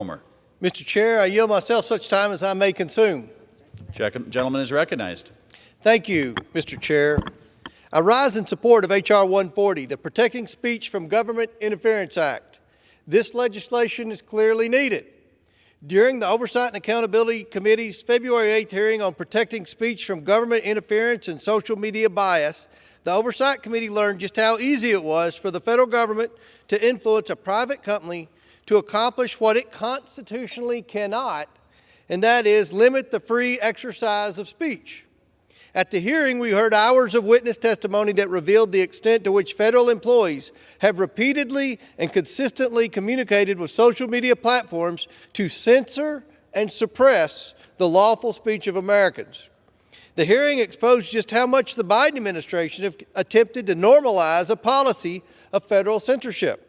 Mr. Chair, I yield myself such time as I may consume. Gentleman is recognized. Thank you, Mr. Chair. I rise in support of H.R. 140, the Protecting Speech from Government Interference Act. This legislation is clearly needed. During the Oversight and Accountability Committee's February 8th hearing on protecting speech from government interference and social media bias, the Oversight Committee learned just how easy it was for the federal government to influence a private company to accomplish what it constitutionally cannot, and that is limit the free exercise of speech. At the hearing, we heard hours of witness testimony that revealed the extent to which federal employees have repeatedly and consistently communicated with social media platforms to censor and suppress the lawful speech of Americans. The hearing exposed just how much the Biden administration have attempted to normalize a policy of federal censorship.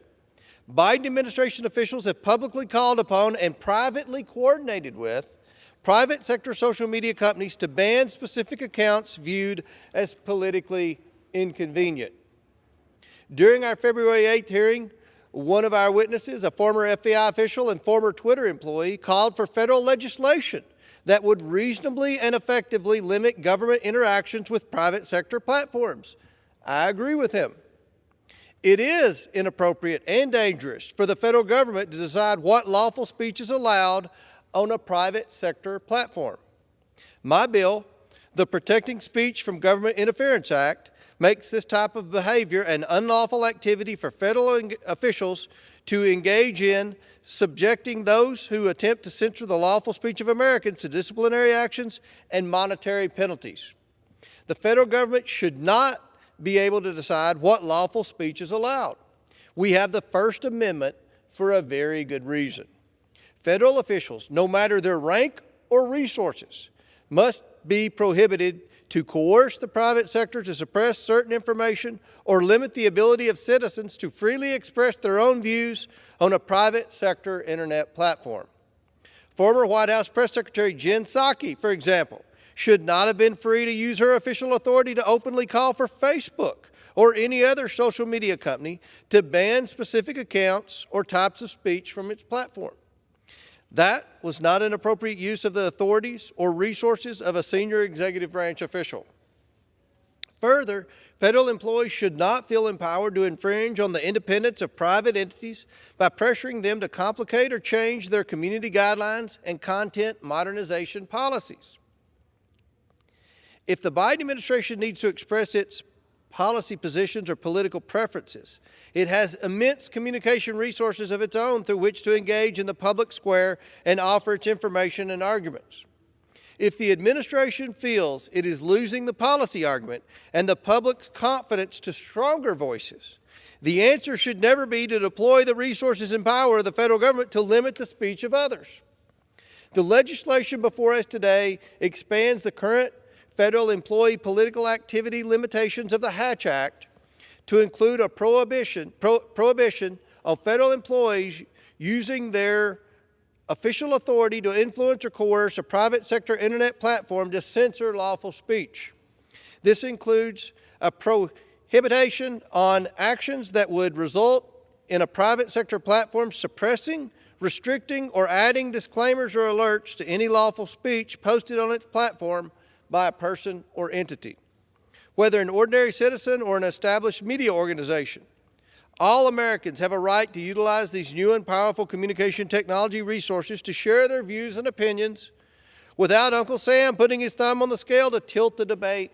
Biden administration officials have publicly called upon and privately coordinated with private sector social media companies to ban specific accounts viewed as politically inconvenient. During our February 8th hearing, one of our witnesses, a former FBI official and former Twitter employee, called for federal legislation that would reasonably and effectively limit government interactions with private sector platforms. I agree with him. It is inappropriate and dangerous for the federal government to decide what lawful speech is allowed on a private sector platform. My bill, the Protecting Speech from Government Interference Act, makes this type of behavior an unlawful activity for federal officials to engage in, subjecting those who attempt to censor the lawful speech of Americans to disciplinary actions and monetary penalties. The federal government should not be able to decide what lawful speech is allowed. We have the First Amendment for a very good reason. Federal officials, no matter their rank or resources, must be prohibited to coerce the private sector to suppress certain information or limit the ability of citizens to freely express their own views on a private sector internet platform. Former White House Press Secretary Jen Psaki, for example, should not have been free to use her official authority to openly call for Facebook or any other social media company to ban specific accounts or types of speech from its platform. That was not an appropriate use of the authorities or resources of a senior executive branch official. Further, federal employees should not feel empowered to infringe on the independence of private entities by pressuring them to complicate or change their community guidelines and content modernization policies. If the Biden administration needs to express its policy positions or political preferences, it has immense communication resources of its own through which to engage in the public square and offer its information and arguments. If the administration feels it is losing the policy argument and the public's confidence to stronger voices, the answer should never be to deploy the resources and power of the federal government to limit the speech of others. The legislation before us today expands the current federal employee political activity limitations of the Hatch Act to include a prohibition on federal employees using their official authority to influence or coerce a private sector internet platform to censor lawful speech. This includes a prohibition on actions that would result in a private sector platform suppressing, restricting, or adding disclaimers or alerts to any lawful speech posted on its platform by a person or entity, whether an ordinary citizen or an established media organization. All Americans have a right to utilize these new and powerful communication technology resources to share their views and opinions without Uncle Sam putting his thumb on the scale to tilt the debate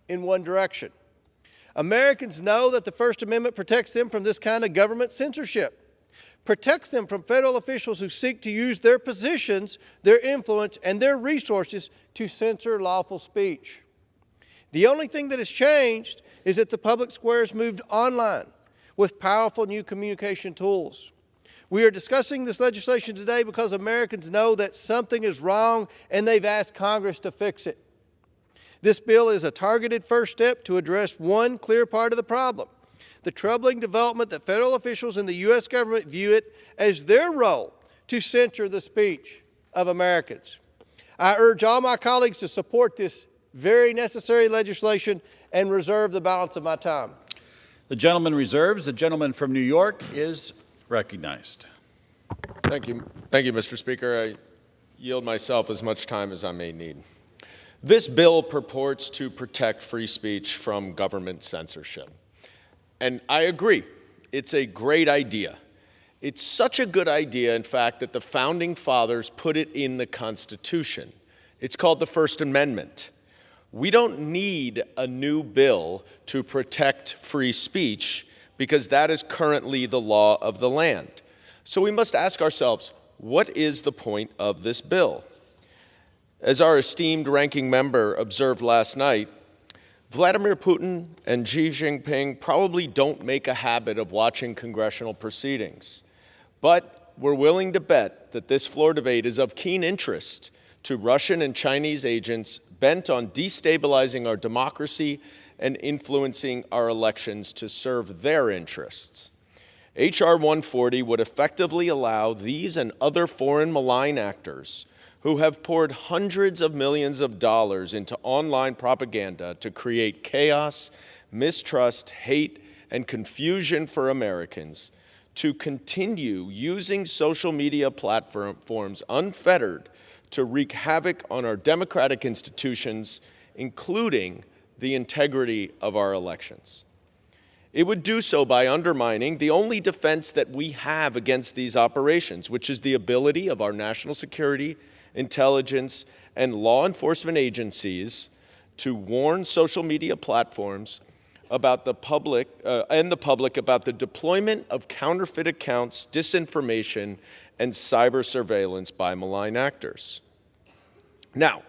in one direction. Americans know that the First Amendment protects them from this kind of government censorship, protects them from federal officials who seek to use their positions, their influence, and their resources to censor lawful speech. The only thing that has changed is that the public square has moved online with powerful new communication tools. We are discussing this legislation today because Americans know that something is wrong and they've asked Congress to fix it. This bill is a targeted first step to address one clear part of the problem: the troubling development that federal officials in the U.S. government view it as their role to censor the speech of Americans. I urge all my colleagues to support this very necessary legislation and reserve the balance of my time. The gentleman reserves. The gentleman from New York is recognized. Thank you, Mr. Speaker. I yield myself as much time as I may need. This bill purports to protect free speech from government censorship. And I agree, it's a great idea. It's such a good idea, in fact, that the Founding Fathers put it in the Constitution. It's called the First Amendment. We don't need a new bill to protect free speech because that is currently the law of the land. So we must ask ourselves, what is the point of this bill? As our esteemed ranking member observed last night, Vladimir Putin and Xi Jinping probably don't make a habit of watching congressional proceedings. But we're willing to bet that this floor debate is of keen interest to Russian and Chinese agents bent on destabilizing our democracy and influencing our elections to serve their interests. H.R. 140 would effectively allow these and other foreign malign actors who have poured hundreds of millions of dollars into online propaganda to create chaos, mistrust, hate, and confusion for Americans to continue using social media platforms unfettered to wreak havoc on our democratic institutions, including the integrity of our elections. It would do so by undermining the only defense that we have against these operations, which is the ability of our national security, intelligence, and law enforcement agencies to warn social media platforms about the public about the deployment of counterfeit accounts, disinformation, and cyber surveillance by malign actors. Now,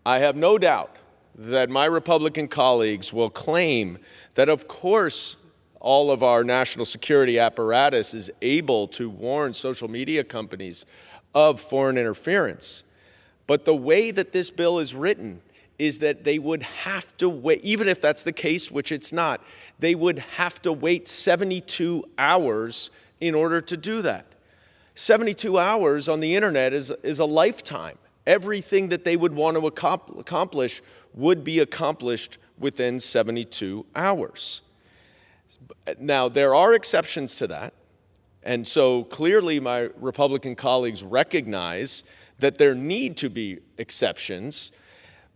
I have no doubt that my Republican colleagues will claim that, of course, all of our national security apparatus is able to warn social media companies of foreign interference. But the way that this bill is written is that they would have to wait, even if that's the case, which it's not, they would have to wait 72 hours in order to do that. 72 hours on the internet is a lifetime. Everything that they would want to accomplish would be accomplished within 72 hours. Now, there are exceptions to that, and so clearly my Republican colleagues recognize that there need to be exceptions,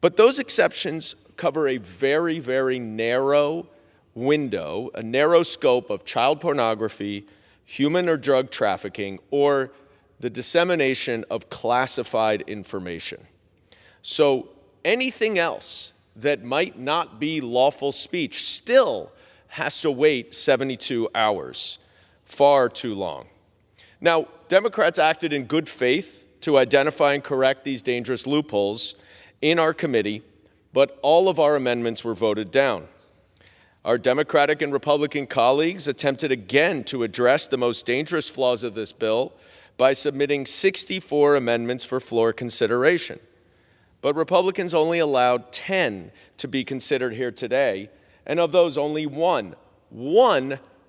but those exceptions cover a very, very narrow window, a narrow scope of child pornography, human or drug trafficking, or the dissemination of classified information. So anything else that might not be lawful speech still has to wait 72 hours, far too long. Now, Democrats acted in good faith to identify and correct these dangerous loopholes in our committee, but all of our amendments were voted down. Our Democratic and Republican colleagues attempted again to address the most dangerous flaws of this bill by submitting 64 amendments for floor consideration. But Republicans only allowed 10 to be considered here today, and of those, only one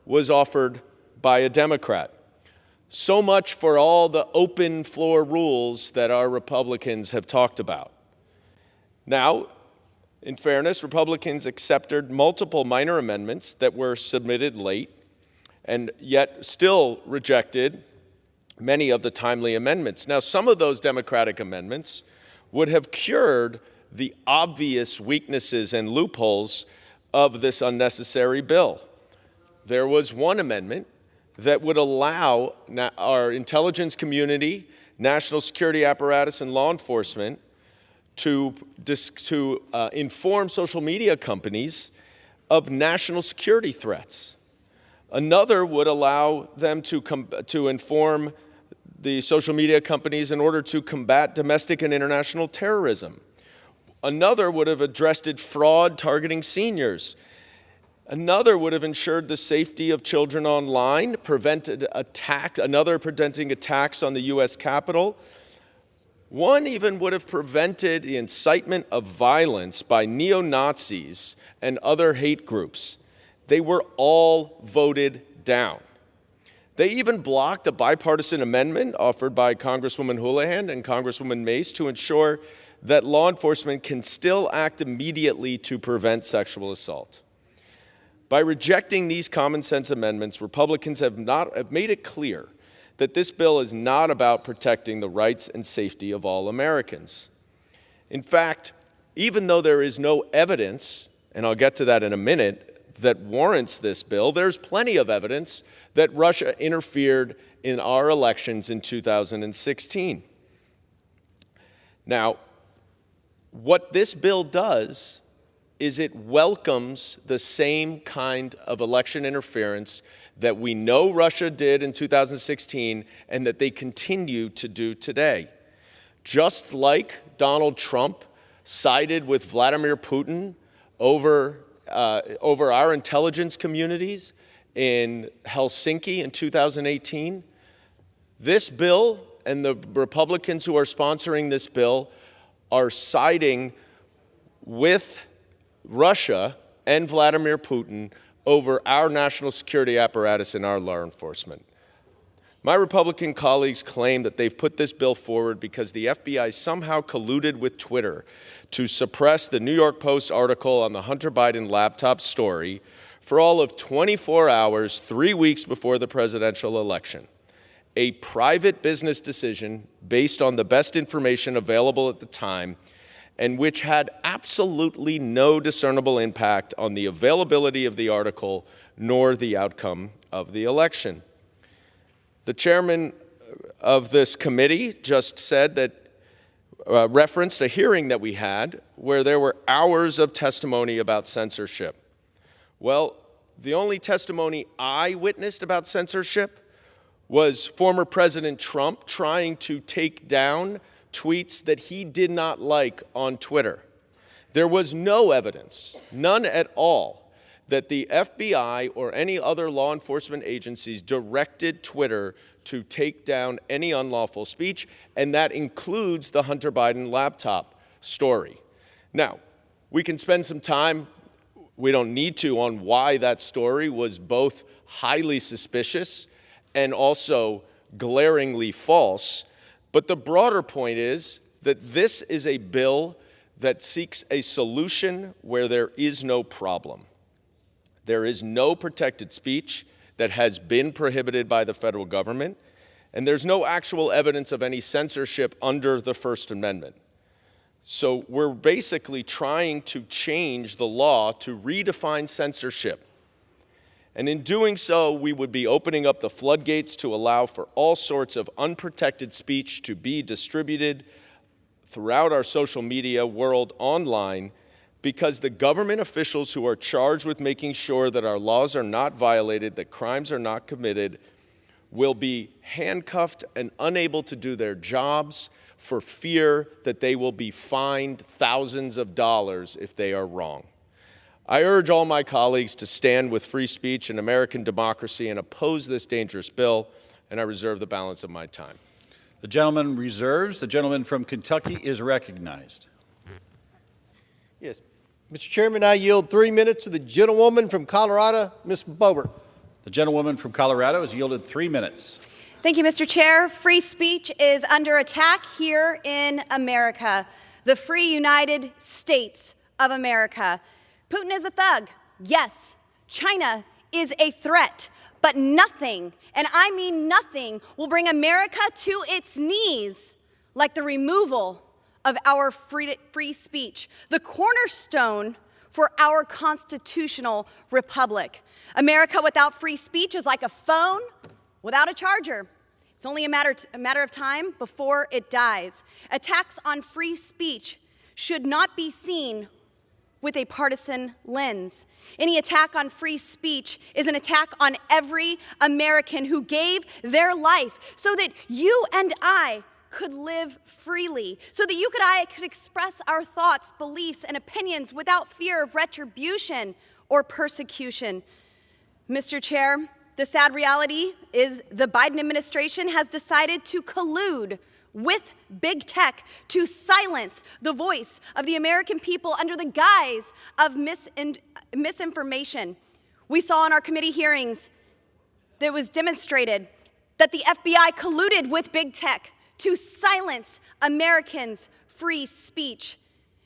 was offered by a Democrat. So much for all the open floor rules that our Republicans have talked about. Now, in fairness, Republicans accepted multiple minor amendments that were submitted late and yet still rejected many of the timely amendments. Now, some of those Democratic amendments would have cured the obvious weaknesses and loopholes of this unnecessary bill. There was one amendment that would allow our intelligence community, national security apparatus, and law enforcement to inform social media companies of national security threats. Another would allow them to inform the social media companies in order to combat domestic and international terrorism. Another would have addressed fraud targeting seniors. Another would have ensured the safety of children online, preventing attacks on the U.S. Capitol. One even would have prevented the incitement of violence by neo-Nazis and other hate groups. They were all voted down. They even blocked a bipartisan amendment offered by Congresswoman Houlihan and Congresswoman Mace to ensure that law enforcement can still act immediately to prevent sexual assault. By rejecting these common sense amendments, Republicans have made it clear that this bill is not about protecting the rights and safety of all Americans. In fact, even though there is no evidence, and I'll get to that in a minute, that warrants this bill, there's plenty of evidence that Russia interfered in our elections in 2016. Now, what this bill does is it welcomes the same kind of election interference that we know Russia did in 2016 and that they continue to do today. Just like Donald Trump sided with Vladimir Putin over our intelligence communities in Helsinki in 2018, this bill and the Republicans who are sponsoring this bill are siding with Russia and Vladimir Putin over our national security apparatus and our law enforcement. My Republican colleagues claim that they've put this bill forward because the FBI somehow colluded with Twitter to suppress the New York Post article on the Hunter Biden laptop story for all of 24 hours, 3 weeks before the presidential election. A private business decision based on the best information available at the time, and which had absolutely no discernible impact on the availability of the article nor the outcome of the election. The chairman of this committee just said that, referenced a hearing that we had where there were hours of testimony about censorship. Well, the only testimony I witnessed about censorship was former President Trump trying to take down tweets that he did not like on Twitter. There was no evidence, none at all, that the FBI or any other law enforcement agencies directed Twitter to take down any unlawful speech, and that includes the Hunter Biden laptop story. Now, we can spend some time, we don't need to, on why that story was both highly suspicious and also glaringly false. But the broader point is that this is a bill that seeks a solution where there is no problem. There is no protected speech that has been prohibited by the federal government, and there's no actual evidence of any censorship under the First Amendment. So we're basically trying to change the law to redefine censorship. And in doing so, we would be opening up the floodgates to allow for all sorts of unprotected speech to be distributed throughout our social media world online, because the government officials who are charged with making sure that our laws are not violated, that crimes are not committed, will be handcuffed and unable to do their jobs for fear that they will be fined thousands of dollars if they are wrong. I urge all my colleagues to stand with free speech and American democracy and oppose this dangerous bill, and I reserve the balance of my time. The gentleman reserves. The gentleman from Kentucky is recognized. Yes. Mr. Chairman, I yield 3 minutes to the gentlewoman from Colorado, Ms. Boebert. The gentlewoman from Colorado is yielded 3 minutes. Thank you, Mr. Chair. Free speech is under attack here in America, the free United States of America. Putin is a thug. Yes, China is a threat, but nothing, and I mean nothing, will bring America to its knees like the removal of our free speech, the cornerstone for our constitutional republic. America without free speech is like a phone without a charger. It's only a matter of time before it dies. Attacks on free speech should not be seen with a partisan lens. Any attack on free speech is an attack on every American who gave their life so that you and I could live freely, so that you and I could express our thoughts, beliefs, and opinions without fear of retribution or persecution. Mr. Chair, the sad reality is the Biden administration has decided to collude with big tech to silence the voice of the American people under the guise of misinformation. We saw in our committee hearings that it was demonstrated that the FBI colluded with big tech to silence Americans' free speech.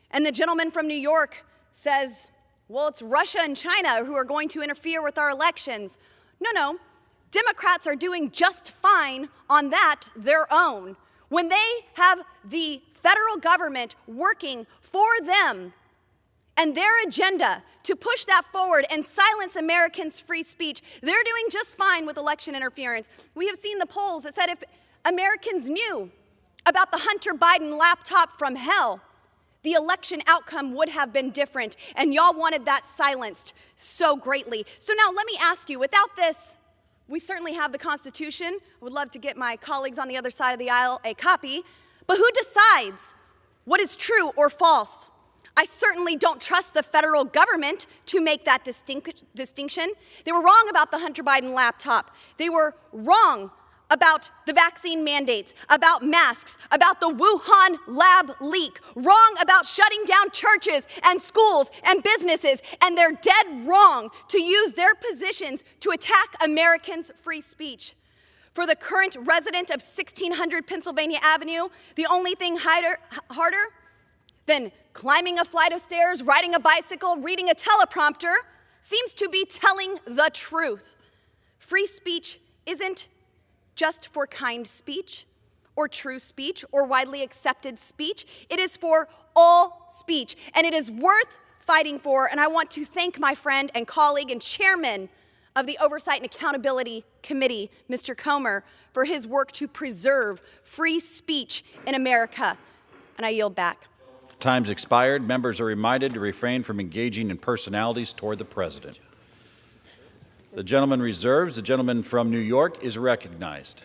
And the gentleman from New York says, well, it's Russia and China who are going to interfere with our elections. No, Democrats are doing just fine on that their own. When they have the federal government working for them and their agenda to push that forward and silence Americans' free speech, they're doing just fine with election interference. We have seen the polls that said if Americans knew about the Hunter Biden laptop from hell, the election outcome would have been different, and y'all wanted that silenced so greatly. So now let me ask you, without this, we certainly have the Constitution. I would love to get my colleagues on the other side of the aisle a copy, but who decides what is true or false? I certainly don't trust the federal government to make that distinction. They were wrong about the Hunter Biden laptop. They were wrong about the vaccine mandates, about masks, about the Wuhan lab leak, wrong about shutting down churches and schools and businesses, and they're dead wrong to use their positions to attack Americans' free speech. For the current resident of 1600 Pennsylvania Avenue, the only thing harder than climbing a flight of stairs, riding a bicycle, reading a teleprompter seems to be telling the truth. Free speech isn't just for kind speech or true speech or widely accepted speech. It is for all speech, and it is worth fighting for. And I want to thank my friend and colleague and chairman of the Oversight and Accountability Committee, Mr. Comer, for his work to preserve free speech in America. And I yield back. Time's expired. Members are reminded to refrain from engaging in personalities toward the president. The gentleman reserves. The gentleman from New York is recognized.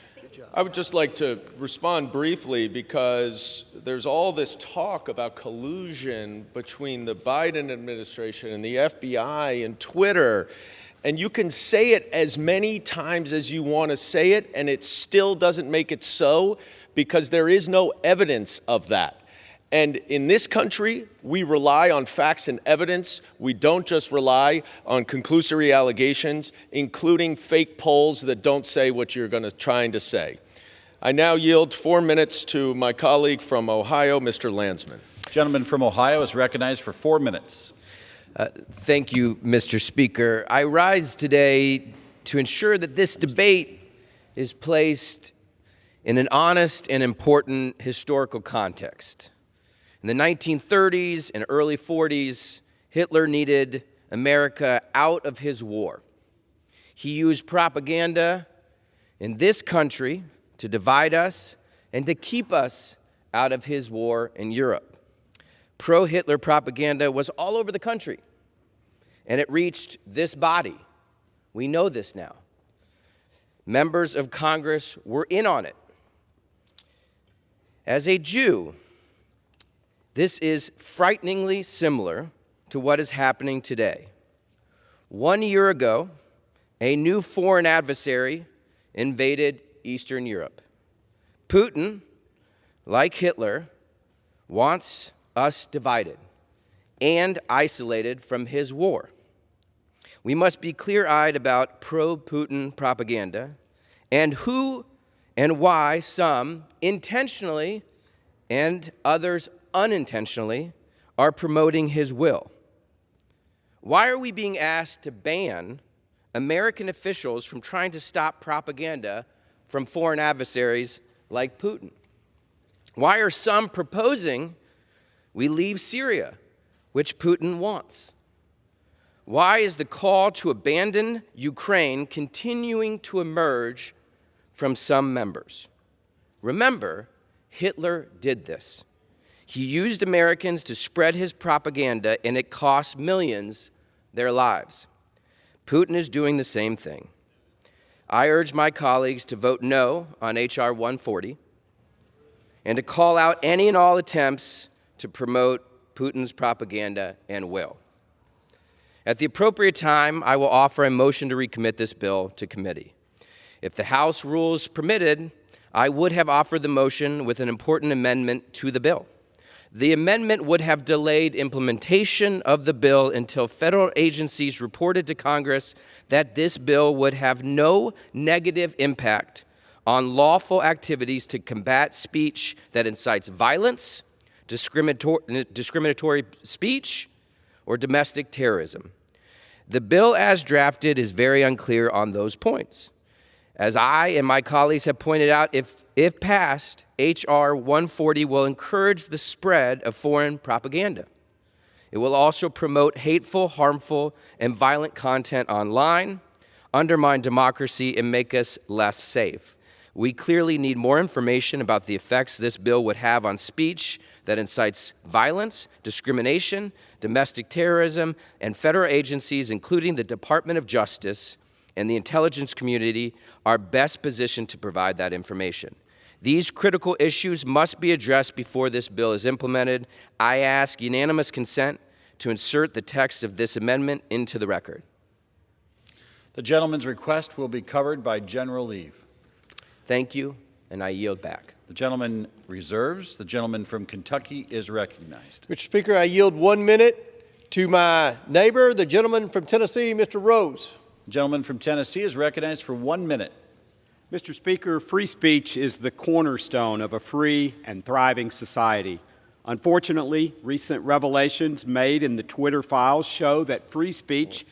I would just like to respond briefly because there's all this talk about collusion between the Biden administration and the FBI and Twitter. And you can say it as many times as you want to say it, and it still doesn't make it so because there is no evidence of that. And in this country, we rely on facts and evidence. We don't just rely on conclusory allegations, including fake polls that don't say what you're trying to say. I now yield 4 minutes to my colleague from Ohio, Mr. Landsman. Gentleman from Ohio is recognized for 4 minutes. Thank you, Mr. Speaker. I rise today to ensure that this debate is placed in an honest and important historical context. In the 1930s and early 40s, Hitler needed America out of his war. He used propaganda in this country to divide us and to keep us out of his war in Europe. Pro-Hitler propaganda was all over the country, and it reached this body. We know this now. Members of Congress were in on it. As a Jew, this is frighteningly similar to what is happening today. 1 year ago, a new foreign adversary invaded Eastern Europe. Putin, like Hitler, wants us divided and isolated from his war. We must be clear-eyed about pro-Putin propaganda and who and why some intentionally and others unintentionally are promoting his will. Why are we being asked to ban American officials from trying to stop propaganda from foreign adversaries like Putin? Why are some proposing we leave Syria, which Putin wants? Why is the call to abandon Ukraine continuing to emerge from some members? Remember, Hitler did this. He used Americans to spread his propaganda, and it cost millions their lives. Putin is doing the same thing. I urge my colleagues to vote no on H.R. 140 and to call out any and all attempts to promote Putin's propaganda and will. At the appropriate time, I will offer a motion to recommit this bill to committee. If the House rules permitted, I would have offered the motion with an important amendment to the bill. The amendment would have delayed implementation of the bill until federal agencies reported to Congress that this bill would have no negative impact on lawful activities to combat speech that incites violence, discriminatory speech, or domestic terrorism. The bill as drafted is very unclear on those points. As I and my colleagues have pointed out, if passed, H.R. 140 will encourage the spread of foreign propaganda. It will also promote hateful, harmful, and violent content online, undermine democracy, and make us less safe. We clearly need more information about the effects this bill would have on speech that incites violence, discrimination, domestic terrorism, and federal agencies, including the Department of Justice and the intelligence community, are best positioned to provide that information. These critical issues must be addressed before this bill is implemented. I ask unanimous consent to insert the text of this amendment into the record. The gentleman's request will be covered by general leave. Thank you, and I yield back. The gentleman reserves. The gentleman from Kentucky is recognized. Mr. Speaker, I yield 1 minute to my neighbor, the gentleman from Tennessee, Mr. Rose. The gentleman from Tennessee is recognized for 1 minute. Mr. Speaker, free speech is the cornerstone of a free and thriving society. Unfortunately, recent revelations made in the Twitter files show that free speech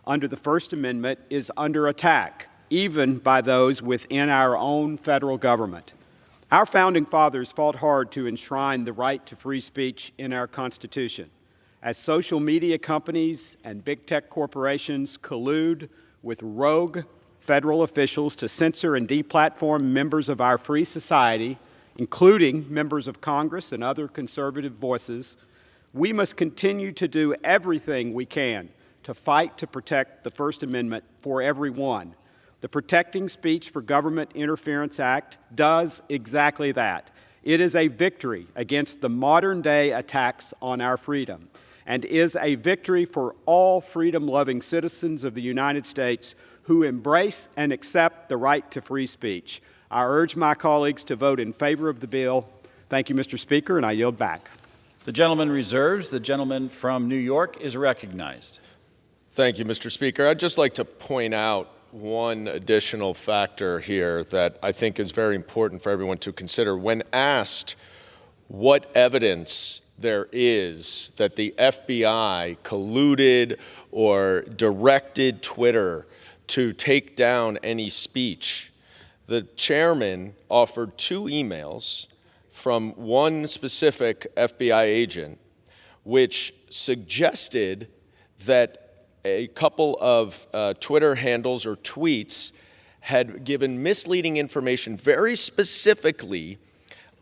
under the First Amendment is under attack, even by those within our own federal government. Our founding fathers fought hard to enshrine the right to free speech in our Constitution. As social media companies and big tech corporations collude with rogue federal officials to censor and deplatform members of our free society, including members of Congress and other conservative voices, we must continue to do everything we can to fight to protect the First Amendment for everyone. The Protecting Speech for Government Interference Act does exactly that. It is a victory against the modern-day attacks on our freedom and is a victory for all freedom-loving citizens of the United States who embrace and accept the right to free speech. I urge my colleagues to vote in favor of the bill. Thank you, Mr. Speaker, and I yield back. The gentleman reserves. The gentleman from New York is recognized. Thank you, Mr. Speaker. I'd just like to point out one additional factor here that I think is very important for everyone to consider. When asked what evidence there is that the FBI colluded or directed Twitter to take down any speech, the chairman offered 2 emails from one specific FBI agent which suggested that a couple of Twitter handles or tweets had given misleading information very specifically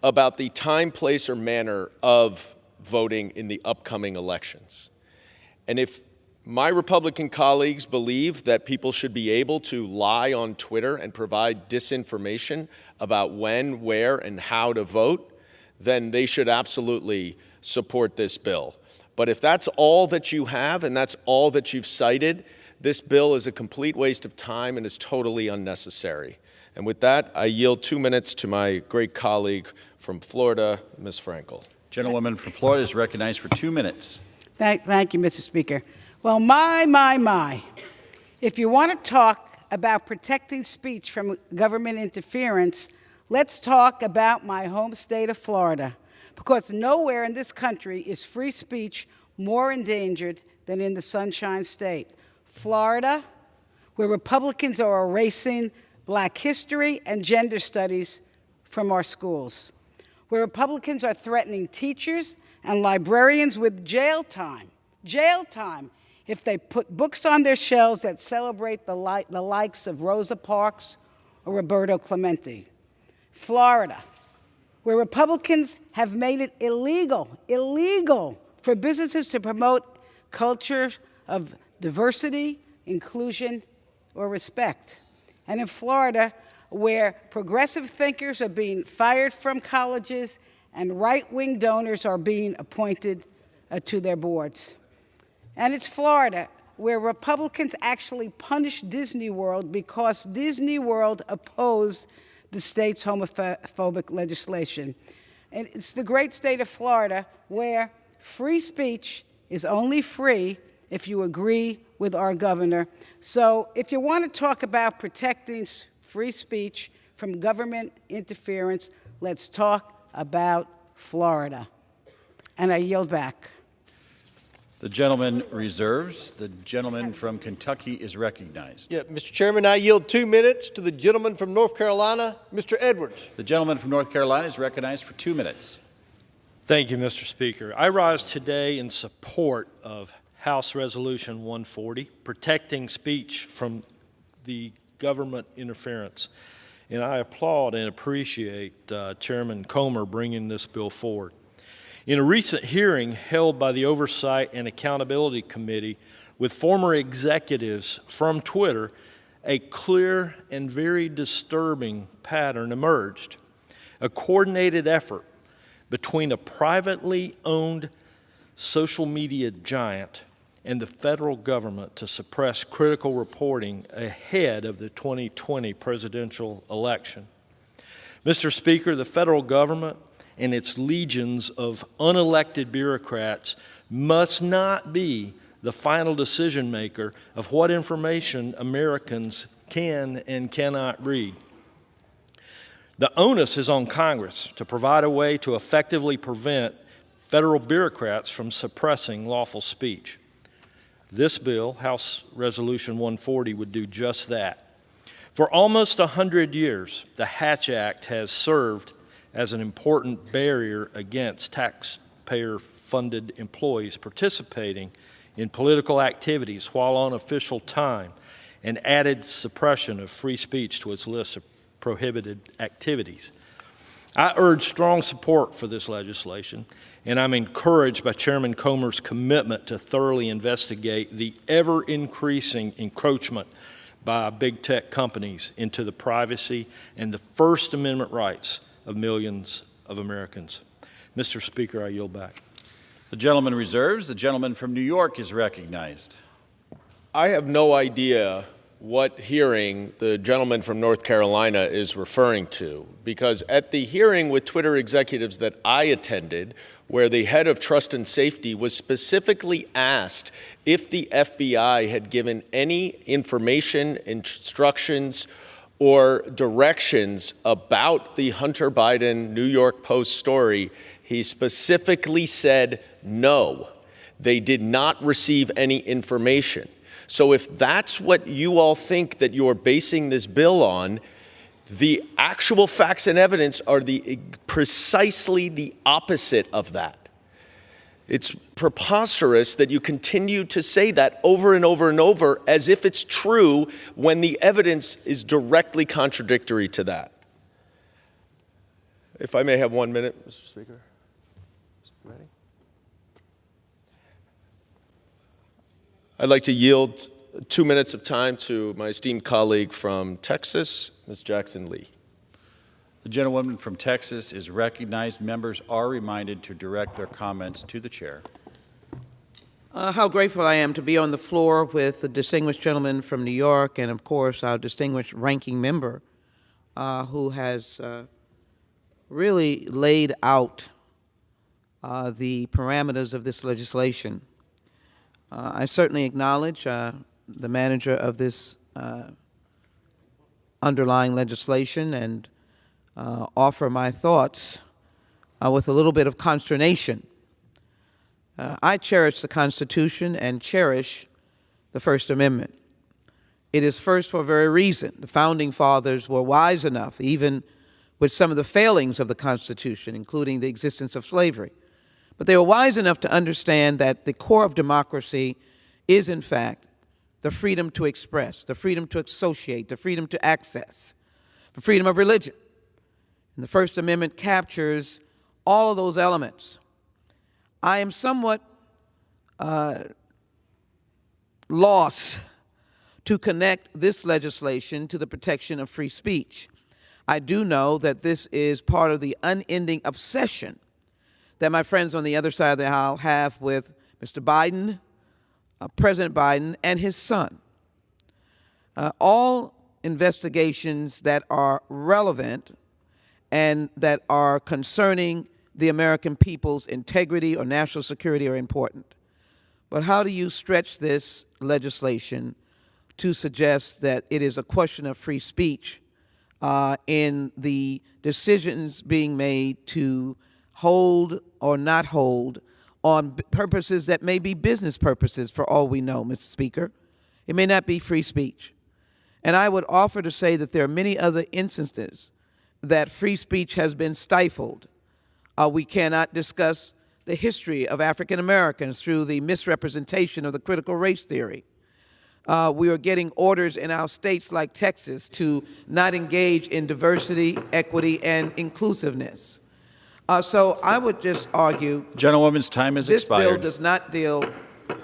about the time, place, or manner of voting in the upcoming elections. And if my Republican colleagues believe that people should be able to lie on Twitter and provide disinformation about when, where, and how to vote, then they should absolutely support this bill. But if that's all that you have and that's all that you've cited, this bill is a complete waste of time and is totally unnecessary. And with that, I yield 2 minutes to my great colleague from Florida, Ms. Frankel. Gentlewoman from Florida is recognized for 2 minutes. Thank you, Mr. Speaker. Well, my. If you want to talk about protecting speech from government interference, let's talk about my home state of Florida, because nowhere in this country is free speech more endangered than in the Sunshine State. Florida, where Republicans are erasing Black history and gender studies from our schools, where Republicans are threatening teachers and librarians with jail time, if they put books on their shelves that celebrate the likes of Rosa Parks or Roberto Clemente. Florida, where Republicans have made it illegal for businesses to promote culture of diversity, inclusion, or respect. And in Florida, where progressive thinkers are being fired from colleges and right-wing donors are being appointed to their boards. And it's Florida, where Republicans actually punished Disney World because Disney World opposed the state's homophobic legislation. And it's the great state of Florida where free speech is only free if you agree with our governor. So if you want to talk about protecting free speech from government interference, let's talk about Florida. And I yield back. The gentleman reserves. The gentleman from Kentucky is recognized. Yeah, Mr. Chairman, I yield 2 minutes to the gentleman from North Carolina, Mr. Edwards. The gentleman from North Carolina is recognized for 2 minutes. Thank you, Mr. Speaker. I rise today in support of House Resolution 140, protecting speech from the government interference. And I applaud and appreciate Chairman Comer bringing this bill forward. In a recent hearing held by the Oversight and Accountability Committee with former executives from Twitter, a clear and very disturbing pattern emerged. A coordinated effort between a privately owned social media giant and the federal government to suppress critical reporting ahead of the 2020 presidential election. Mr. Speaker, the federal government and its legions of unelected bureaucrats must not be the final decision maker of what information Americans can and cannot read. The onus is on Congress to provide a way to effectively prevent federal bureaucrats from suppressing lawful speech. This bill, House Resolution 140, would do just that. For almost 100 years, the Hatch Act has served as an important barrier against taxpayer-funded employees participating in political activities while on official time, and added suppression of free speech to its list of prohibited activities. I urge strong support for this legislation, and I'm encouraged by Chairman Comer's commitment to thoroughly investigate the ever-increasing encroachment by big tech companies into the privacy and the First Amendment rights of millions of Americans. Mr. Speaker, I yield back. The gentleman reserves. The gentleman from New York is recognized. I have no idea what hearing the gentleman from North Carolina is referring to, because at the hearing with Twitter executives that I attended, where the head of trust and safety was specifically asked if the FBI had given any information, instructions, or directions about the Hunter Biden New York Post story, he specifically said no. They did not receive any information. So if that's what you all think that you're basing this bill on, the actual facts and evidence are precisely the opposite of that. It's preposterous that you continue to say that over and over and over as if it's true when the evidence is directly contradictory to that. If I may have 1 minute, Mr. Speaker. Ready? I'd like to yield 2 minutes of time to my esteemed colleague from Texas, Ms. Jackson Lee. The gentlewoman from Texas is recognized. Members are reminded to direct their comments to the chair. How grateful I am to be on the floor with the distinguished gentleman from New York and, of course, our distinguished ranking member who has really laid out the parameters of this legislation. I certainly acknowledge the manager of this underlying legislation and offer my thoughts with a little bit of consternation. I cherish the Constitution and cherish the First Amendment. It is first for a very reason. The Founding Fathers were wise enough, even with some of the failings of the Constitution, including the existence of slavery, but they were wise enough to understand that the core of democracy is, in fact, the freedom to express, the freedom to associate, the freedom to access, the freedom of religion. And the First Amendment captures all of those elements. I am somewhat lost to connect this legislation to the protection of free speech. I do know that this is part of the unending obsession that my friends on the other side of the aisle have with Mr. Biden, President Biden, and his son. All investigations that are relevant and that are concerning the American people's integrity or national security are important. But how do you stretch this legislation to suggest that it is a question of free speech in the decisions being made to hold or not hold on purposes that may be business purposes for all we know, Mr. Speaker. It may not be free speech. And I would offer to say that there are many other instances that free speech has been stifled. We cannot discuss the history of African Americans through the misrepresentation of the critical race theory. We are getting orders in our states like Texas to not engage in diversity, equity, and inclusiveness. So I would just argue— Gentlewoman's time has expired. This bill does not deal—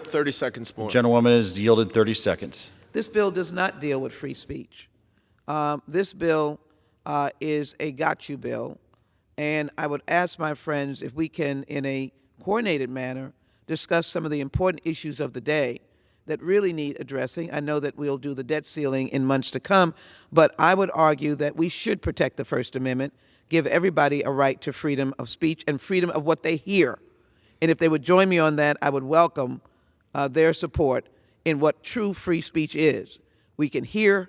30 seconds more. Gentlewoman has yielded 30 seconds. This bill does not deal with free speech. This bill is a got you bill. And I would ask my friends if we can, in a coordinated manner, discuss some of the important issues of the day that really need addressing. I know that we'll do the debt ceiling in months to come, but I would argue that we should protect the First Amendment, give everybody a right to freedom of speech and freedom of what they hear. And if they would join me on that, I would welcome their support in what true free speech is. We can hear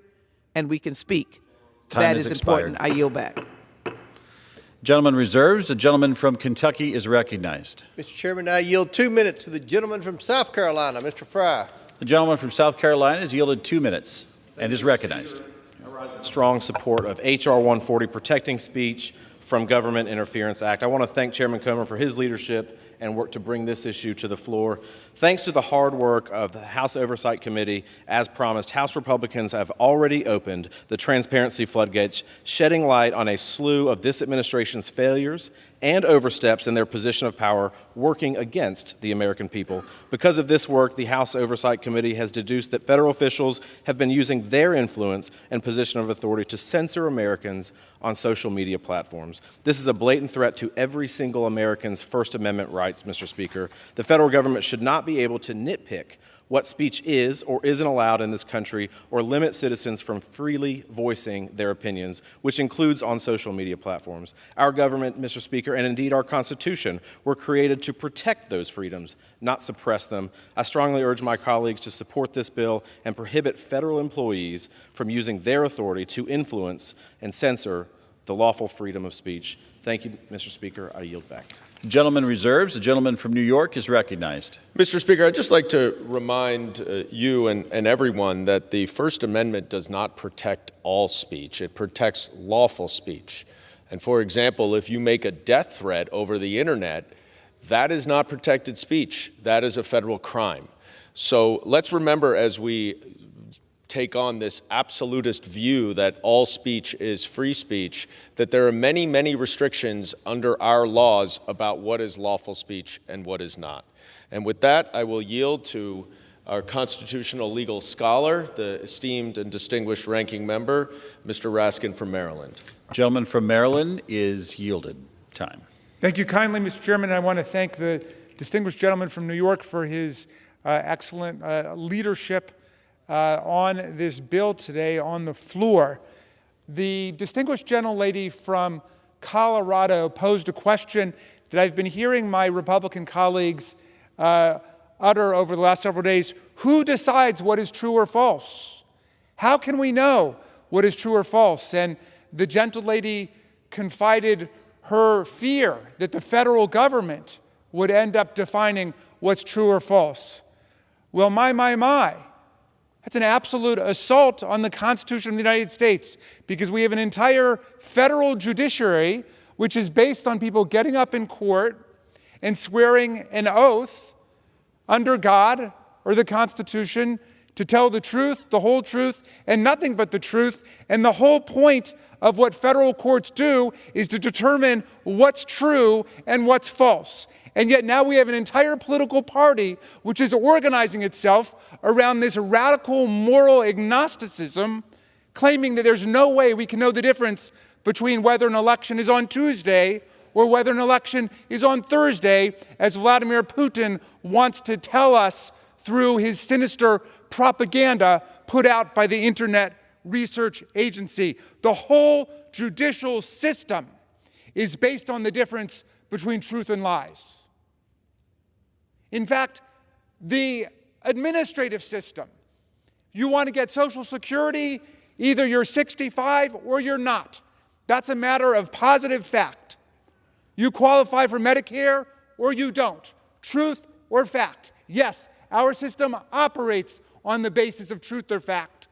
and we can speak. That is important. I yield back. Gentleman reserves. The gentleman from Kentucky is recognized. Mr. Chairman, I yield 2 minutes to the gentleman from South Carolina, Mr. Fry. The gentleman from South Carolina has yielded 2 minutes and is recognized. Strong support of H.R. 140, Protecting Speech from Government Interference Act. I want to thank Chairman Comer for his leadership and work to bring this issue to the floor. Thanks to the hard work of the House Oversight Committee, as promised, House Republicans have already opened the transparency floodgates, shedding light on a slew of this administration's failures and oversteps in their position of power, working against the American people. Because of this work, the House Oversight Committee has deduced that federal officials have been using their influence and position of authority to censor Americans on social media platforms. This is a blatant threat to every single American's First Amendment rights, Mr. Speaker. The federal government should not be able to nitpick what speech is or isn't allowed in this country or limit citizens from freely voicing their opinions, which includes on social media platforms. Our government, Mr. Speaker, and indeed our Constitution were created to protect those freedoms, not suppress them. I strongly urge my colleagues to support this bill and prohibit federal employees from using their authority to influence and censor the lawful freedom of speech. Thank you, Mr. Speaker. I yield back. Gentleman reserves. The gentleman from New York is recognized. Mr. Speaker, I'd just like to remind you and everyone that the First Amendment does not protect all speech. It protects lawful speech. And for example, if you make a death threat over the internet, that is not protected speech. That is a federal crime. So let's remember, as we take on this absolutist view that all speech is free speech, that there are many, many restrictions under our laws about what is lawful speech and what is not. And with that, I will yield to our constitutional legal scholar, the esteemed and distinguished ranking member, Mr. Raskin from Maryland. Gentleman from Maryland is yielded time. Thank you kindly, Mr. Chairman. I want to thank the distinguished gentleman from New York for his excellent leadership on this bill today on the floor. The distinguished gentlelady from Colorado posed a question that I've been hearing my Republican colleagues utter over the last several days. Who decides what is true or false? How can we know what is true or false? And the gentlelady confided her fear that the federal government would end up defining what's true or false. Well, my. That's an absolute assault on the Constitution of the United States, because we have an entire federal judiciary which is based on people getting up in court and swearing an oath under God or the Constitution to tell the truth, the whole truth, and nothing but the truth. And the whole point of what federal courts do is to determine what's true and what's false. And yet now we have an entire political party which is organizing itself around this radical moral agnosticism, claiming that there's no way we can know the difference between whether an election is on Tuesday or whether an election is on Thursday, as Vladimir Putin wants to tell us through his sinister propaganda put out by the Internet Research Agency. The whole judicial system is based on the difference between truth and lies. In fact, the administrative system, you want to get Social Security, either you're 65 or you're not. That's a matter of positive fact. You qualify for Medicare or you don't. truth or fact. Yes, our system operates on the basis of truth or fact.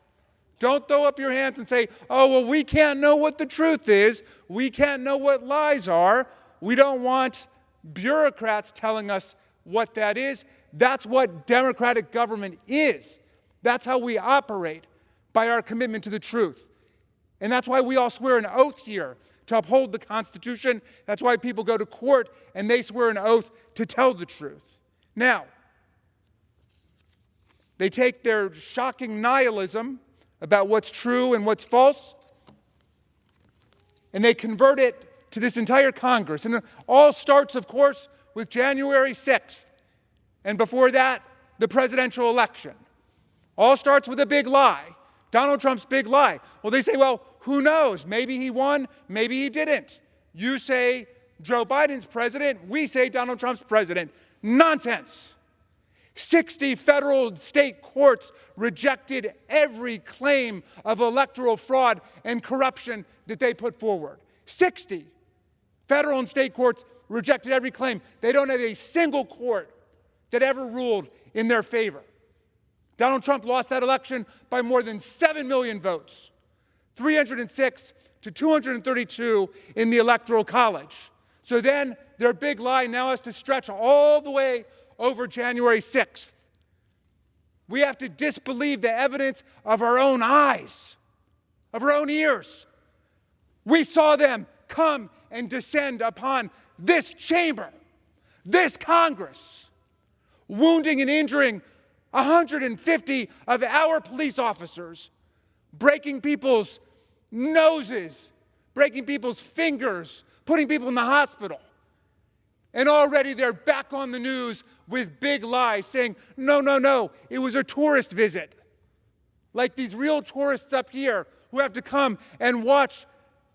Don't throw up your hands and say, oh, well, we can't know what the truth is. We can't know what lies are. We don't want bureaucrats telling us what that is. That's what democratic government is. That's how we operate, by our commitment to the truth. And that's why we all swear an oath here to uphold the Constitution. That's why people go to court and they swear an oath to tell the truth. Now, they take their shocking nihilism about what's true and what's false, and they convert it to this entire Congress. And it all starts, of course, with January 6th. And before that, the presidential election. All starts with a big lie. Donald Trump's big lie. Well, they say, well, who knows? Maybe he won, maybe he didn't. You say Joe Biden's president, we say Donald Trump's president. Nonsense. 60 federal and state courts rejected every claim of electoral fraud and corruption that they put forward. 60 federal and state courts rejected every claim. They don't have a single court that ever ruled in their favor. Donald Trump lost that election by more than 7 million votes, 306 to 232 in the Electoral College. So then their big lie now has to stretch all the way over January 6th. We have to disbelieve the evidence of our own eyes, of our own ears. We saw them come and descend upon this chamber, this Congress, wounding and injuring 150 of our police officers, breaking people's noses, breaking people's fingers, putting people in the hospital. And already they're back on the news with big lies saying, no, no, no, it was a tourist visit. Like these real tourists up here who have to come and watch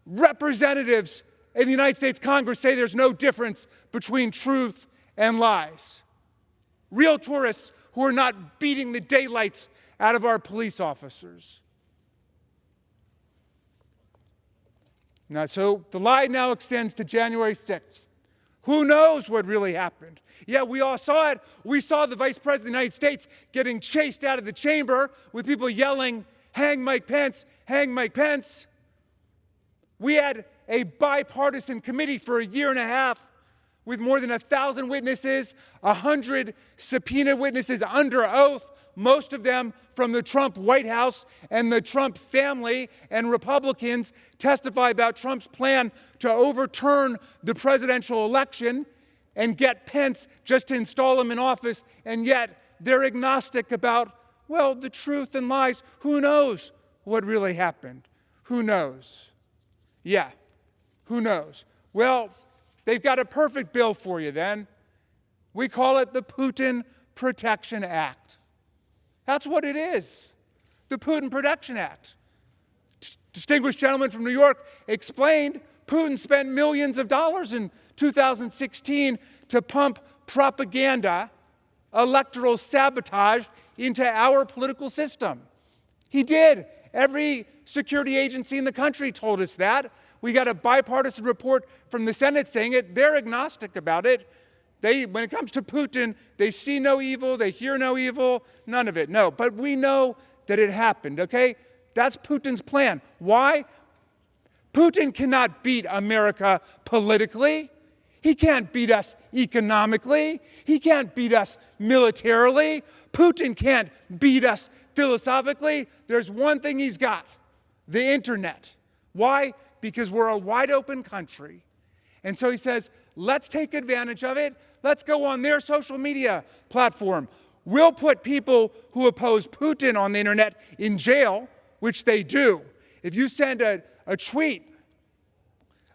representatives in the United States Congress say there's no difference between truth and lies. Real tourists who are not beating the daylights out of our police officers. Now, so the lie now extends to January 6th. Who knows what really happened? Yeah, we all saw it. We saw the Vice President of the United States getting chased out of the chamber with people yelling, "Hang Mike Pence, hang Mike Pence." We had a bipartisan committee for a year and a half with more than 1,000 witnesses, 100 subpoena witnesses under oath, most of them from the Trump White House and the Trump family, and Republicans testify about Trump's plan to overturn the presidential election and get Pence just to install him in office, and yet they're agnostic about, well, the truth and lies. Who knows what really happened? Who knows? Yeah, who knows? Well, they've got a perfect bill for you then. We call it the Putin Protection Act. That's what it is, the Putin Protection Act. Distinguished gentleman from New York explained Putin spent millions of dollars in 2016 to pump propaganda, electoral sabotage into our political system. He did. Every security agency in the country told us that. We got a bipartisan report from the Senate saying it. They're agnostic about it. When it comes to Putin, they see no evil, they hear no evil, none of it. No, but we know that it happened, okay? That's Putin's plan. Why? Putin cannot beat America politically. He can't beat us economically. He can't beat us militarily. Putin can't beat us philosophically. There's one thing he's got, the internet. Why? Because we're a wide open country. And so he says, let's take advantage of it. Let's go on their social media platform. We'll put people who oppose Putin on the internet in jail, which they do. If you send a tweet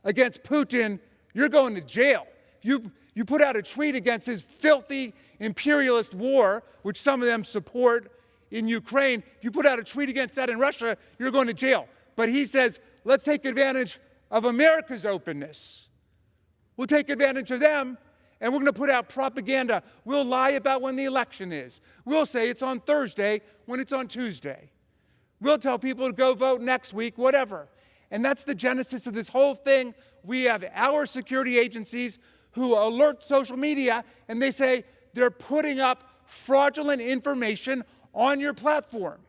against Putin, you're going to jail. You put out a tweet against his filthy imperialist war, which some of them support in Ukraine. If you put out a tweet against that in Russia, you're going to jail. But he says, let's take advantage of America's openness. We'll take advantage of them, and we're going to put out propaganda. We'll lie about when the election is. We'll say it's on Thursday when it's on Tuesday. We'll tell people to go vote next week, whatever. And that's the genesis of this whole thing. We have our security agencies who alert social media and they say they're putting up fraudulent information on your platform.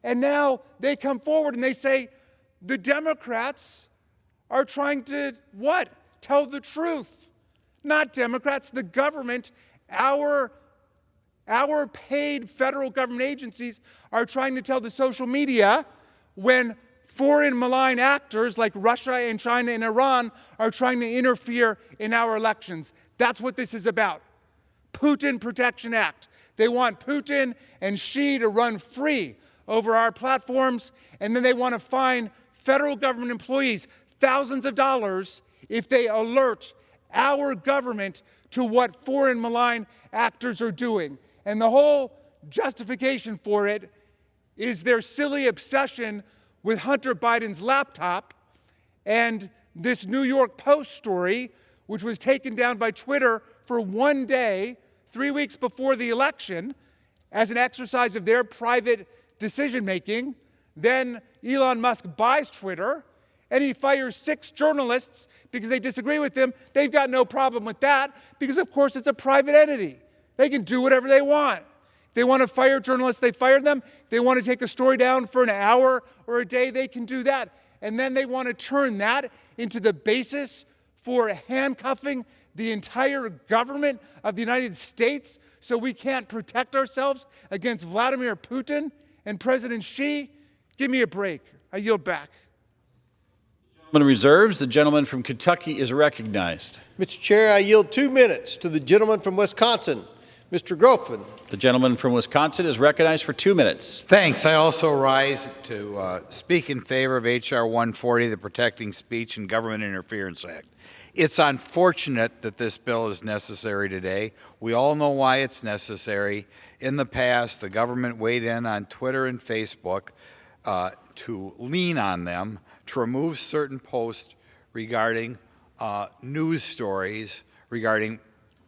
And now they come forward and they say the Democrats are trying to, what? Tell the truth. Not Democrats, the government, our paid federal government agencies are trying to tell the social media when foreign malign actors like Russia and China and Iran are trying to interfere in our elections. That's what this is about. Putin Protection Act. They want Putin and Xi to run free over our platforms, and then they want to fine federal government employees thousands of dollars if they alert our government to what foreign malign actors are doing. And the whole justification for it is their silly obsession with Hunter Biden's laptop and this New York Post story, which was taken down by Twitter for one day, 3 weeks before the election, as an exercise of their private decision-making. Then Elon Musk buys Twitter, and he fires 6 journalists because they disagree with him. They've got no problem with that because, of course, it's a private entity. They can do whatever they want. If they want to fire journalists, they fire them. If they want to take a story down for an hour or a day, they can do that. And then they want to turn that into the basis for handcuffing the entire government of the United States so we can't protect ourselves against Vladimir Putin and President Xi. Give me a break. I yield back. Gentleman reserves. The gentleman from Kentucky is recognized. Mr. Chair, I yield 2 minutes to the gentleman from Wisconsin, Mr. Groffman. The gentleman from Wisconsin is recognized for 2 minutes. Thanks. I also rise to speak in favor of H.R. 140, the Protecting Speech and Government Interference Act. It's unfortunate that this bill is necessary today. We all know why it's necessary. In the past, the government weighed in on Twitter and Facebook to lean on them to remove certain posts regarding news stories regarding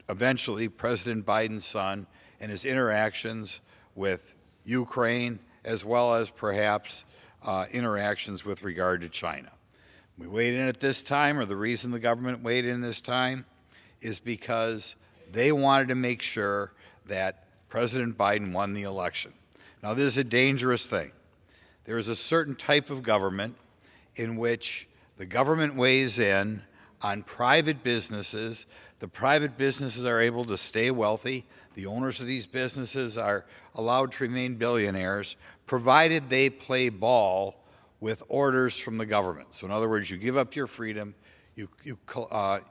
eventually President Biden's son and his interactions with Ukraine, as well as perhaps interactions with regard to China. We weighed in at this time, or the reason the government weighed in this time, is because they wanted to make sure that President Biden won the election. Now, this is a dangerous thing. There is a certain type of government in which the government weighs in on private businesses. The private businesses are able to stay wealthy. The owners of these businesses are allowed to remain billionaires, provided they play ball with orders from the government. So in other words, you give up your freedom, you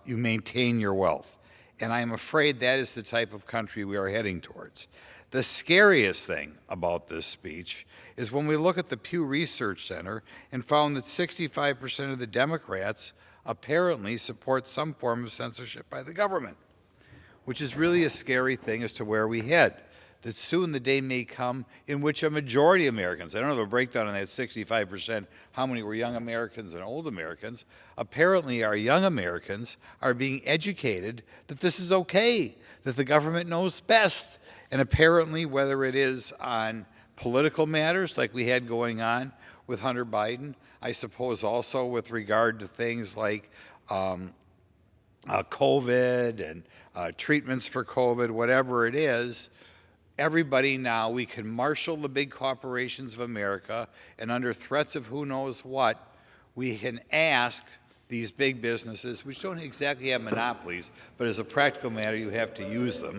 maintain your wealth. And I am afraid that is the type of country we are heading towards. The scariest thing about this speech is when we look at the Pew Research Center and found that 65% of the Democrats apparently support some form of censorship by the government, which is really a scary thing as to where we head. That soon the day may come in which a majority of Americans, I don't have a breakdown on that 65%, how many were young Americans and old Americans, apparently our young Americans are being educated that this is okay, that the government knows best. And apparently, whether it is on political matters like we had going on with Hunter Biden, I suppose also with regard to things like COVID and treatments for COVID, whatever it is, everybody now, we can marshal the big corporations of America, and under threats of who knows what, we can ask these big businesses, which don't exactly have monopolies, but as a practical matter, you have to use them.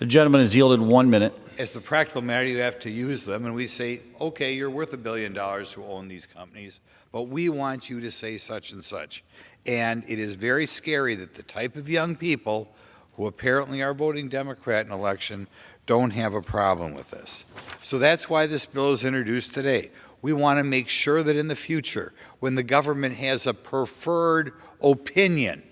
The gentleman has yielded 1 minute. As the practical matter, you have to use them, and we say, okay, you're worth $1 billion who own these companies, but we want you to say such and such. And it is very scary that the type of young people who apparently are voting Democrat in election don't have a problem with this. So that's why this bill is introduced today. We want to make sure that in the future, when the government has a preferred opinion,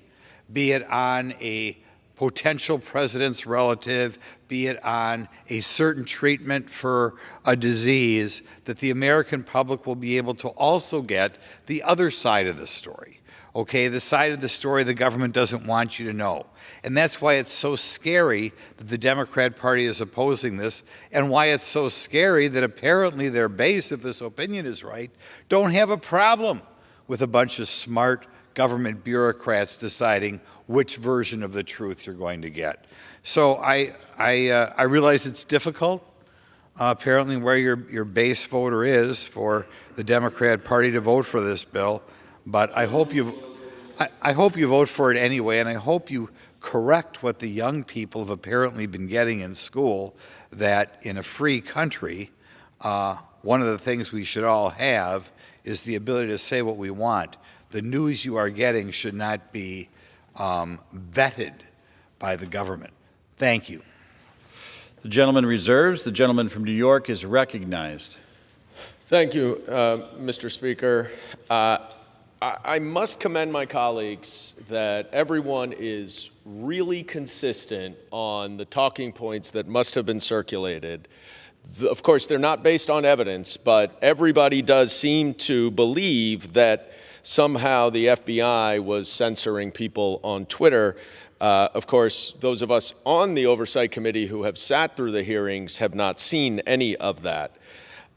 be it on a potential president's relative, be it on a certain treatment for a disease, that the American public will be able to also get the other side of the story. Okay, the side of the story the government doesn't want you to know. And that's why it's so scary that the Democrat Party is opposing this, and why it's so scary that apparently their base, if this opinion is right, don't have a problem with a bunch of smart government bureaucrats deciding which version of the truth you're going to get. So I realize it's difficult, apparently where your base voter is for the Democrat Party to vote for this bill, but I hope you vote for it anyway, and I hope you correct what the young people have apparently been getting in school, that in a free country, one of the things we should all have is the ability to say what we want. The news you are getting should not be vetted by the government. Thank you. The gentleman reserves. The gentleman from New York is recognized. Thank you, Mr. Speaker. I must commend my colleagues that everyone is really consistent on the talking points that must have been circulated. Of course, they're not based on evidence, but everybody does seem to believe that somehow the FBI was censoring people on Twitter. Of course, those of us on the Oversight Committee who have sat through the hearings have not seen any of that.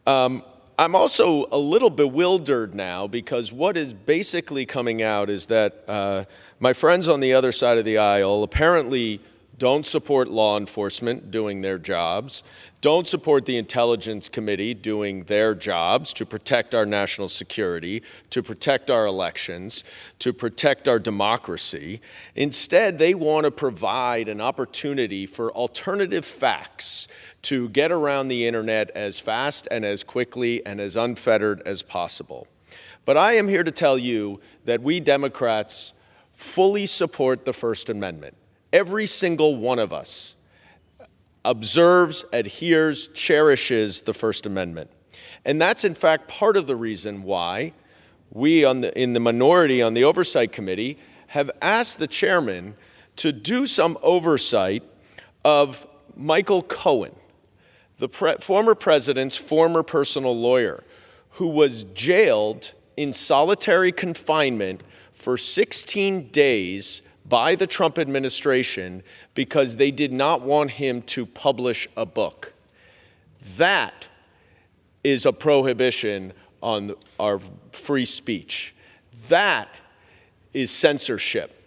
I'm also a little bewildered now because what is basically coming out is that my friends on the other side of the aisle apparently don't support law enforcement doing their jobs, don't support the Intelligence Committee doing their jobs to protect our national security, to protect our elections, to protect our democracy. Instead, they want to provide an opportunity for alternative facts to get around the internet as fast and as quickly and as unfettered as possible. But I am here to tell you that we Democrats fully support the First Amendment. Every single one of us observes, adheres, cherishes the First Amendment. And that's, in fact, part of the reason why we in the minority on the Oversight Committee have asked the chairman to do some oversight of Michael Cohen, the former president's former personal lawyer, who was jailed in solitary confinement for 16 days by the Trump administration because they did not want him to publish a book. That is a prohibition on our free speech. That is censorship.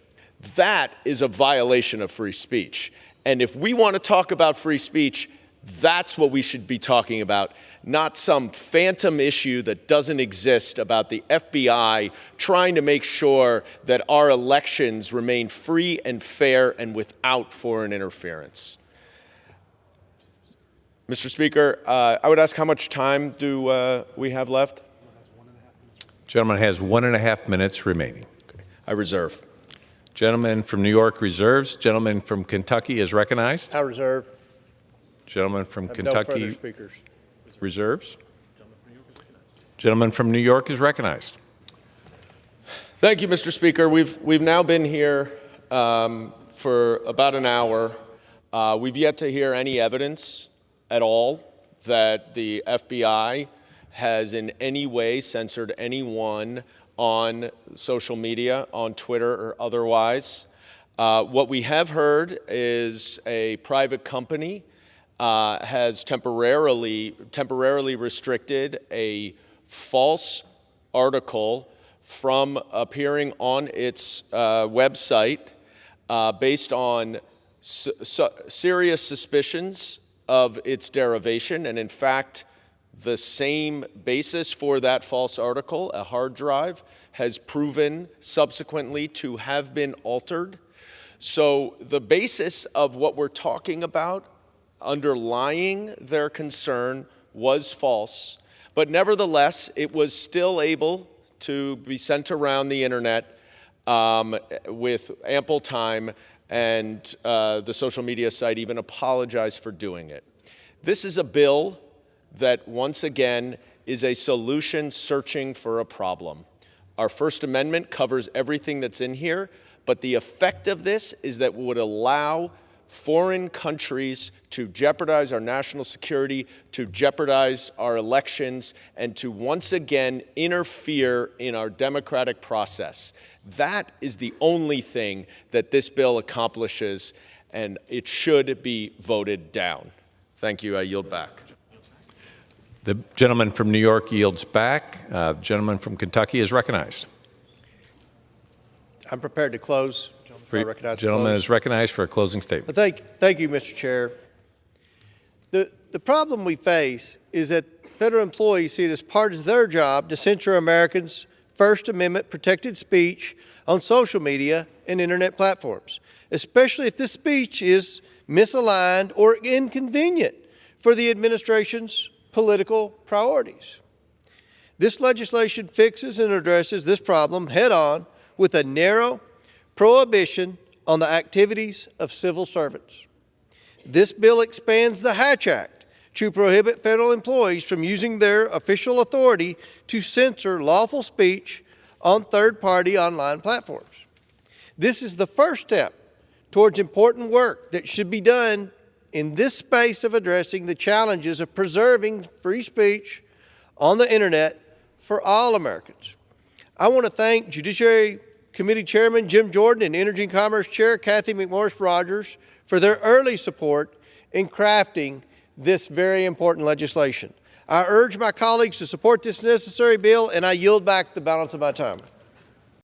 That is a violation of free speech. And if we want to talk about free speech, that's what we should be talking about, not some phantom issue that doesn't exist about the FBI trying to make sure that our elections remain free and fair and without foreign interference. Mr. Speaker, I would ask how much time do we have left? Gentleman has 1.5 minutes remaining. Okay. I reserve. Gentleman from New York reserves. Gentleman from Kentucky is recognized. I reserve. Gentleman from No Kentucky further speakers. reserves. Gentleman from New York is recognized. Thank you, Mr. Speaker. We've now been here for about an hour. We've yet to hear any evidence at all that the FBI has in any way censored anyone on social media, on Twitter or otherwise. What we have heard is a private company has temporarily restricted a false article from appearing on its website based on serious suspicions of its derivation. And in fact, the same basis for that false article, a hard drive, has proven subsequently to have been altered. So the basis of what we're talking about underlying their concern was false, but nevertheless, it was still able to be sent around the internet with ample time, and the social media site even apologized for doing it. This is a bill that, once again, is a solution searching for a problem. Our First Amendment covers everything that's in here, but the effect of this is that it would allow foreign countries to jeopardize our national security, to jeopardize our elections, and to once again interfere in our democratic process. That is the only thing that this bill accomplishes, and it should be voted down. Thank you. I yield back. The gentleman from New York yields back. The gentleman from Kentucky is recognized. I'm prepared to close. Gentleman is recognized for a closing statement. Thank you, Mr. Chair. The problem we face is that federal employees see it as part of their job to censor Americans' First Amendment protected speech on social media and internet platforms, especially if this speech is misaligned or inconvenient for the administration's political priorities. This legislation fixes and addresses this problem head-on with a narrow prohibition on the activities of civil servants. This bill expands the Hatch Act to prohibit federal employees from using their official authority to censor lawful speech on third-party online platforms. This is the first step towards important work that should be done in this space of addressing the challenges of preserving free speech on the internet for all Americans. I want to thank Judiciary Committee Chairman Jim Jordan and Energy and Commerce Chair Kathy McMorris Rogers for their early support in crafting this very important legislation. I urge my colleagues to support this necessary bill, and I yield back the balance of my time.